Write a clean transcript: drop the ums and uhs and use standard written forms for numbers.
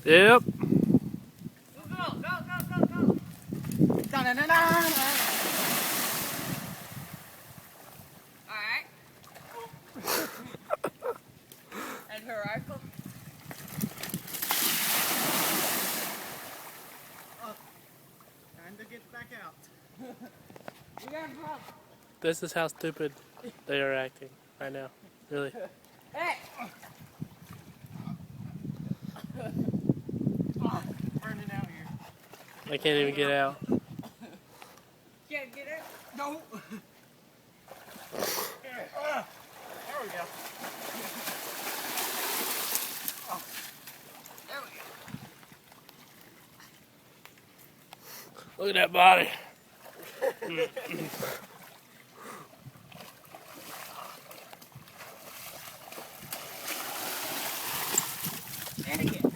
Yep. Go. Alright. And her rifle. Time to get back out. We got a problem. This is how stupid they are acting right now. Really. Hey! Burning out here. I can't even get out. Can't get it? No. There we go. There we go. Look at that body. And again.